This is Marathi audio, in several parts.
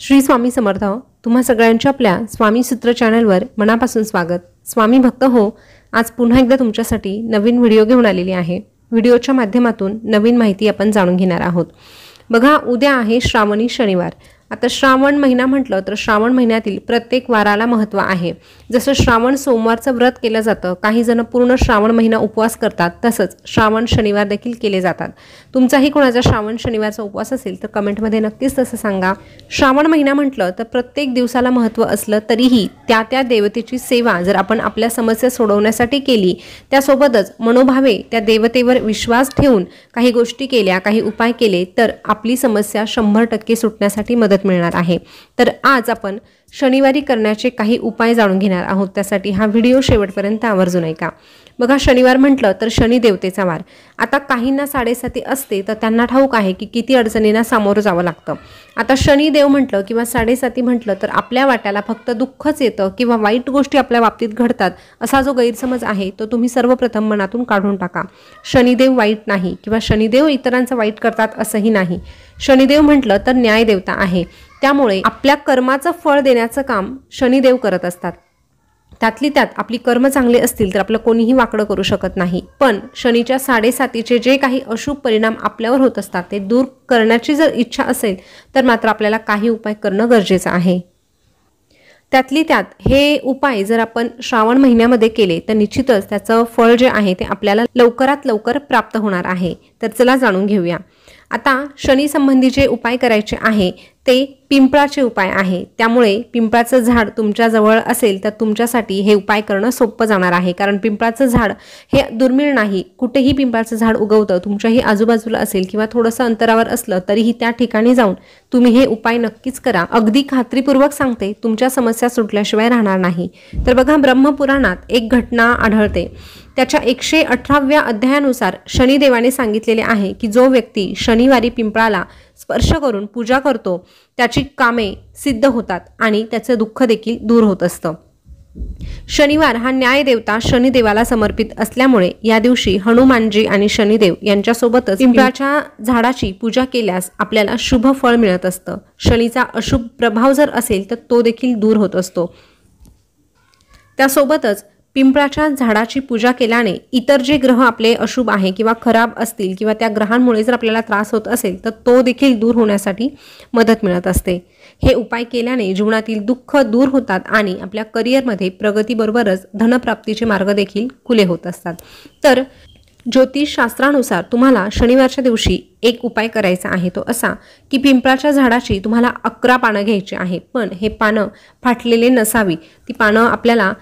श्री स्वामी समर्थ। तुम्हा सगळ्यांच्या आपल्या स्वामी सूत्र चॅनलवर मनापासून स्वागत। स्वामी भक्त हो, आज पुन्हा एकदा तुमच्यासाठी नवीन व्हिडिओ घेऊन आलेली आहे। व्हिडिओच्या माध्यमातून नवीन माहिती आपण जाणून घेणार आहोत। बघा, उद्या आहे श्रावणी शनिवार। आता श्रावण महिना म्हटलं तर श्रावण महिन्यातील प्रत्येक वाराला महत्त्व आहे। जसं श्रावण सोमवारचं व्रत केलं जातं, काही जण पूर्ण श्रावण महिना उपवास करतात, तसंच श्रावण शनिवार देखील केले जातात। तुमचाही कोणाचा श्रावण शनिवारचा उपवास असेल तर कमेंटमध्ये नक्कीच तसं सांगा। श्रावण महिना म्हटलं तर प्रत्येक दिवसाला महत्त्व असलं तरीही त्या देवतेची सेवा जर आपण आपल्या समस्या सोडवण्यासाठी केली, त्यासोबतच मनोभावे त्या देवतेवर विश्वास ठेवून काही गोष्टी केल्या, काही उपाय केले तर आपली समस्या 100% सुटण्यासाठी मदत मिळणार आहे। तर आज आपण शनिवारी करण्याचे काही उपाय जाणून घेणार आहोत, त्यासाठी हा व्हिडिओ शेवटपर्यंत आवर्जून ऐका। बघा, शनिवार म्हटलं तर शनी देवतेचा वार। आता काहींना 7:30 असते तर त्यांना ठाऊक आहे की किती अडचणींना सामोरं जावं लागतं। आता शनी देव म्हटलं किंवा 7:30 म्हटलं तर आपल्या वाट्याला फक्त दुःखच येतं किंवा वाईट गोष्टी आपल्या बाबतीत घडतात, असा जो गैरसमज आहे तो तुम्ही सर्वप्रथम मनातून काढून टाका। शनिदेव वाईट नाही किंवा शनिदेव इतरांचं वाईट करतात असंही नाही। शनिदेव म्हटलं तर न्याय देवता आहे, त्यामुळे आपल्या कर्माचं फळ देण्याचं काम शनिदेव करत असतात। त्यातली त्यात आपली कर्म चांगले असतील तर आपलं कोणीही वाकडं करू शकत नाही। पण शनीच्या 7:30चे जे काही अशुभ परिणाम आपल्यावर होत असतात ते दूर करण्याची जर इच्छा असेल तर मात्र आपल्याला काही उपाय करणं गरजेचं आहे। त्यातली त्यात हे उपाय जर आपण श्रावण महिन्यामध्ये केले तर निश्चितच त्याचं फळ जे आहे ते आपल्याला लवकरात लवकर प्राप्त होणार आहे। तर चला जाणून घेऊया। आता शनी संबंधी जे उपाय करायचे आहे ते पिंपळाचे उपाय आहे, त्यामुळे पिंपळाचं झाड तुमच्या जवळ असेल तर तुमच्यासाठी हे उपाय करणं सोपं जाणार आहे। कारण पिंपळाचं झाड हे दुर्मिळ नाही, कुठेही पिंपळाचं झाड उगवतं, तुमच्याही आजूबाजूला असेल किंवा थोडंसं अंतरावर असलं तरीही त्या ठिकाणी जाऊन तुम्ही हे उपाय नक्कीच करा। अगदी खात्रीपूर्वक सांगते, तुमच्या समस्या सुटल्याशिवाय राहणार नाही। तर बघा, ब्रह्मपुराणात एक घटना आढळते। त्याच्या 118व्या अध्यायानुसार शनिदेवाने सांगितलेले आहे की जो व्यक्ती शनिवारी पिंपळाला स्पर्श करून पूजा करतो त्याची कामे सिद्ध होतात आणि त्याचे दुःख देखील दूर होत असतं। शनिवार हा न्याय देवता शनिदेवाला समर्पित असल्यामुळे या दिवशी हनुमानजी आणि शनिदेव यांच्यासोबतच पिंपळाच्या झाडाची पूजा केल्यास आपल्याला शुभ फळ मिळत असतं। शनीचा अशुभ प्रभाव जर असेल तर तो देखील दूर होत असतो। त्यासोबतच पिंपळाच्या झाडाची पूजा केल्याने इतर जे ग्रह आपले अशुभ आहे किंवा खराब असतील किंवा त्या ग्रहांमुळे जर आपल्याला त्रास होत असेल तर तो देखील दूर होण्यासाठी मदत मिळत असते। हे उपाय केल्याने जीवनातील दुःख दूर होतात आणि आपल्या करिअरमध्ये प्रगतीबरोबरच धनप्राप्तीचे मार्ग देखील खुले होत असतात। तर ज्योतिषशास्त्रानुसार तुम्हाला शनिवारच्या दिवशी एक उपाय करायचा आहे, तो असा की पिंपळाच्या झाडाची तुम्हाला 11 पानं घ्यायची आहे, पण हे पानं फाटलेले नसावी। ती पानं आपल्याला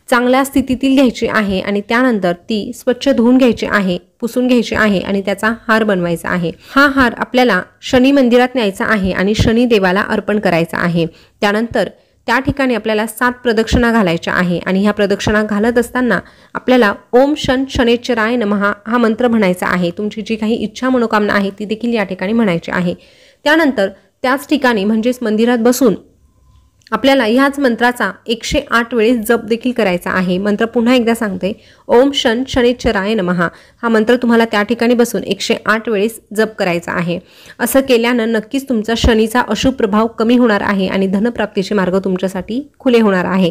चांगल्या स्थितीतील घ्यायची आहे आणि त्यानंतर ती स्वच्छ धुवून घ्यायची आहे, पुसून घ्यायची आहे आणि त्याचा हार बनवायचा आहे। हा हार आपल्याला शनी मंदिरात न्यायचा आहे आणि शनी देवाला अर्पण करायचा आहे। त्यानंतर त्या ठिकाणी आपल्याला 7 प्रदक्षिणा घालायच्या आहे आणि ह्या प्रदक्षिणा घालत असताना आपल्याला ओम शन शनेश्चराय नमः हा मंत्र म्हणायचा आहे। तुमची जी काही इच्छा मनोकामना आहे ती देखील या ठिकाणी म्हणायची आहे। त्यानंतर त्याच ठिकाणी म्हणजेच मंदिरात बसून आपल्याला ह्याच मंत्राचा 108 वेळेस जप देखील करायचा आहे। मंत्र पुन्हा एकदा सांगते, ओम शन शनेश्चराय नमः हा मंत्र तुम्हाला त्या ठिकाणी बसून 108 वेळेस जप करायचा आहे। असं केल्यानं नक्कीच तुमचा शनीचा अशुभ प्रभाव कमी होणार आहे आणि धनप्राप्तीचे मार्ग तुमच्यासाठी खुले होणार आहे।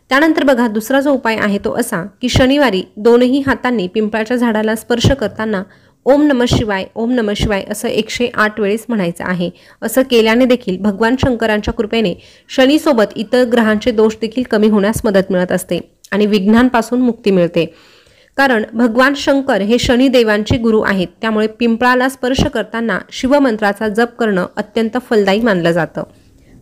त्यानंतर बघा, दुसरा जो उपाय आहे तो असा की शनिवारी दोनही हातांनी पिंपळाच्या झाडाला स्पर्श करताना ओम नमः शिवाय ओम नमः शिवाय असं 108 वेळेस म्हणायचं आहे। असं केल्याने देखील भगवान शंकरांच्या कृपेने शनीसोबत इतर ग्रहांचे दोष देखील कमी होण्यास मदत मिळत असते आणि विघ्नांपासून मुक्ती मिळते। कारण भगवान शंकर हे शनिदेवांचे गुरु आहेत, त्यामुळे पिंपळाला स्पर्श करताना शिवमंत्राचा जप करणं अत्यंत फलदायी मानलं जातं।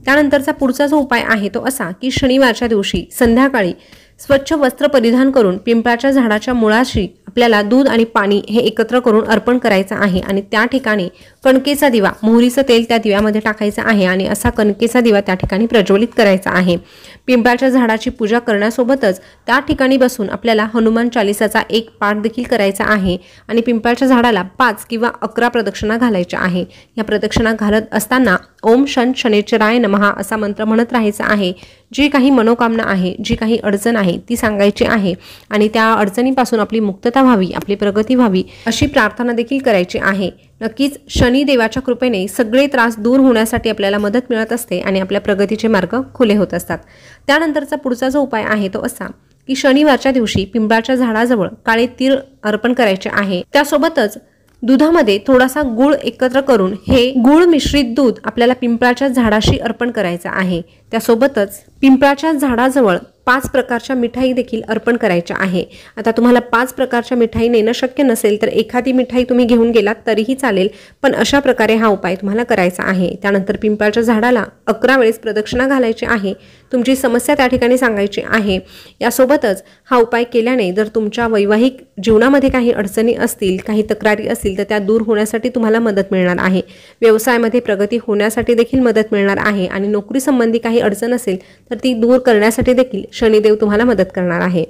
त्यानंतरचा पुढचा जो उपाय आहे तो असा की शनिवारच्या दिवशी संध्याकाळी स्वच्छ वस्त्र परिधान करून पिंपळाच्या झाडाच्या मुळाशी आपल्याला दूध आणि पाणी हे एकत्र करून अर्पण करायचं आहे आणि त्या ठिकाणी कणकेचा दिवा, मोहरीचं तेल त्या दिव्यामध्ये टाकायचं आहे आणि असा कणकेचा दिवा त्या ठिकाणी प्रज्वलित करायचा आहे। पिंपळाच्या झाडाची पूजा करण्यासोबतच त्या ठिकाणी बसून आपल्याला हनुमान चालीसाचा एक पाठ देखील करायचा आहे आणि पिंपळाच्या झाडाला 5 किंवा 11 प्रदक्षिणा घालायच्या आहे। या प्रदक्षिणा घालत असताना ओम शन शनेश्वराय नमः असा मंत्र म्हणत राहायचा आहे। जी काही मनोकामना आहे, जी काही अडचण आहे ती सांगायची आहे आणि त्या अडचणीपासून आपली मुक्तता व्हावी, आपली प्रगती व्हावी अशी प्रार्थना देखील करायची आहे। नक्कीच शनी देवाच्या कृपेने सगळे त्रास दूर होण्यासाठी आपल्याला मदत मिळत असते आणि आपल्या प्रगतीचे मार्ग खुले होत असतात। त्यानंतरचा पुढचा जो उपाय आहे तो असा की शनिवारच्या दिवशी पिंपळाच्या झाडाजवळ काळे तीळ अर्पण करायचे आहे। त्यासोबतच दुधामध्ये थोडासा गुळ एकत्र करून हे गुळ मिश्रित दूध आपल्याला पिंपळाच्या झाडाशी अर्पण करायचं आहे। त्यासोबतच पिंपळाच्या झाडाजवळ 5 प्रकारच्या मिठाई देखील अर्पण करायच्या आहे। आता तुम्हाला 5 प्रकारच्या मिठाई नेणं शक्य नसेल तर एखादी मिठाई तुम्ही घेऊन गेलात तरीही चालेल, पण अशा प्रकारे हा उपाय तुम्हाला करायचा आहे। त्यानंतर पिंपळाच्या झाडाला 11 वेळेस प्रदक्षिणा घालायची आहे, तुमची समस्या त्या ठिकाणी सांगायची आहे। यासोबतच हा उपाय केल्याने जर तुमच्या वैवाहिक जीवनामध्ये काही अडचणी असतील, काही तक्रारी असतील तर त्या दूर होण्यासाठी तुम्हाला मदत मिळणार आहे। व्यवसायामध्ये प्रगती होण्यासाठी देखील मदत मिळणार आहे आणि नोकरी संबंधी काही अडचण असेल तर ती दूर करण्यासाठी देखील शनिदेव तुम्हाला मदत करणार आहे।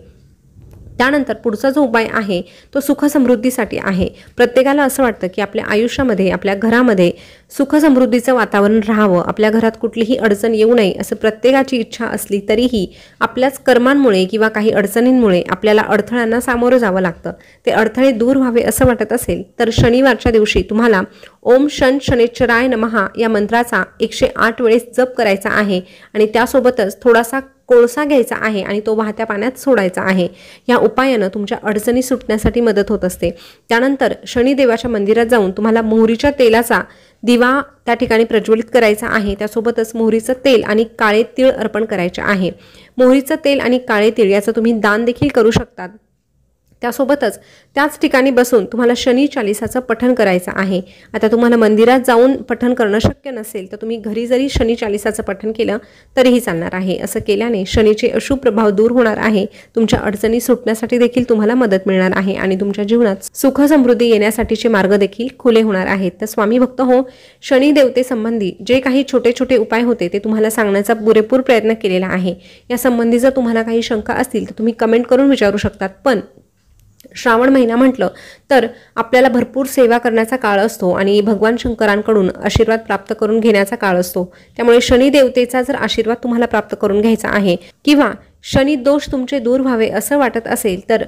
त्यानंतर पुढचा जो उपाय आहे तो सुख समृद्धीसाठी आहे। प्रत्येकाला असं वाटतं की आपल्या आयुष्यामध्ये, आपल्या घरामध्ये सुख समृद्धीचं वातावरण राहावं, आपल्या घरात कुठलीही अडचण येऊ नये असं प्रत्येकाची इच्छा असली तरीही आपल्याच कर्मांमुळे किंवा काही अडचणींमुळे आपल्याला अडथळ्यांना सामोरं जावं लागतं। ते अडथळे दूर व्हावे असं वाटत असेल तर शनिवारच्या दिवशी तुम्हाला ओम शन शनेश्वराय नमः या मंत्राचा 108 वेळेस जप करायचा आहे आणि त्यासोबतच थोडासा कोळसा घ्यायचा आहे आणि तो वाहत्या पाण्यात सोडायचा आहे। या उपायानं तुमच्या अडचणी सुटण्यासाठी मदत होत असते। त्यानंतर शनिदेवाच्या मंदिरात जाऊन तुम्हाला मोहरीच्या तेलाचा दिवा त्या ठिकाणी प्रज्वलित करायचा आहे। त्यासोबतच मोहरीचं तेल आणि काळे तीळ अर्पण करायचे आहे। मोहरीचं तेल आणि काळे तीळ याचं तुम्ही दान देखील करू शकता। त्यासोबतच त्याच ठिकाणी बसून तुम्हाला शनी चालीसाचं पठण करायचं आहे। आता तुम्हाला मंदिरात जाऊन पठण करणं शक्य नसेल तर तुम्ही घरी जरी शनी चालीसाचं पठण केलं तरीही चालणार आहे। असं केल्याने शनीचे अशुभ प्रभाव दूर होणार आहे, तुमच्या अडचणी सुटण्यासाठी देखील तुम्हाला मदत मिळणार आहे आणि तुमच्या जीवनात सुख समृद्धी येण्यासाठीचे मार्ग देखील खुले होणार आहेत। तर स्वामी भक्त हो, शनी देवते संबंधी जे काही छोटे छोटे उपाय होते ते तुम्हाला सांगण्याचा पुरेपूर प्रयत्न केलेला आहे। या संबंधी जर तुम्हाला काही शंका असतील तर तुम्ही कमेंट करून विचारू शकतात। पण श्रावण महिना म्हटलं तर आपल्याला भरपूर सेवा करण्याचा काळ असतो आणि भगवान शंकरांकडून आशीर्वाद प्राप्त करून घेण्याचा काळ असतो। त्यामुळे शनी देवतेचा जर आशीर्वाद तुम्हाला प्राप्त करून घ्यायचा आहे किंवा शनी दोष तुमचे दूर व्हावे असं वाटत असेल तर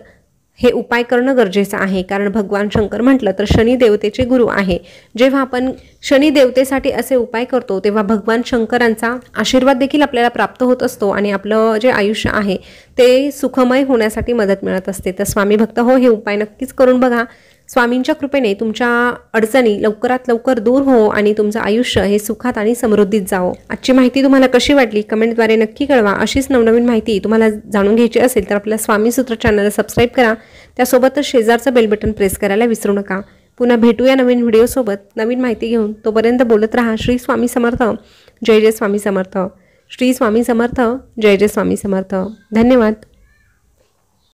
हे उपाय करणं गरजेचं आहे, कारण भगवान शंकर म्हटलं तर शनी देवतेचे गुरु आहे। जेव्हा आपण शनी देवतेसाठी असे उपाय करतो तेव्हा भगवान शंकरांचा आशीर्वाद देखील आपल्याला प्राप्त होत असतो आणि आपलं जे आयुष्य आहे ते सुखमय होण्यासाठी मदत मिळत असते। तर स्वामी भक्त हो, हे उपाय नक्कीच करून बघा। स्वामींच्या कृपेने तुमच्या अडचणी लवकरात लवकर दूर हो आणि तुमचं आयुष्य हे सुखात आणि समृद्धीत जावो। आजची माहिती तुम्हाला कशी वाटली कमेंटद्वारे नक्की कळवा। अशीच नवनवीन माहिती तुम्हाला जाणून घ्यायची असेल तर आपल्या स्वामी सूत्र चॅनलला सबस्क्राईब करा। त्यासोबतच शेजारचं बेल बटन प्रेस करायला विसरू नका। पुन्हा भेटूया नवीन व्हिडिओसोबत नवीन माहिती घेऊन। तोपर्यंत बोलत राहा श्री स्वामी समर्थ, जय जय स्वामी समर्थ। श्री स्वामी समर्थ, जय जय स्वामी समर्थ। धन्यवाद।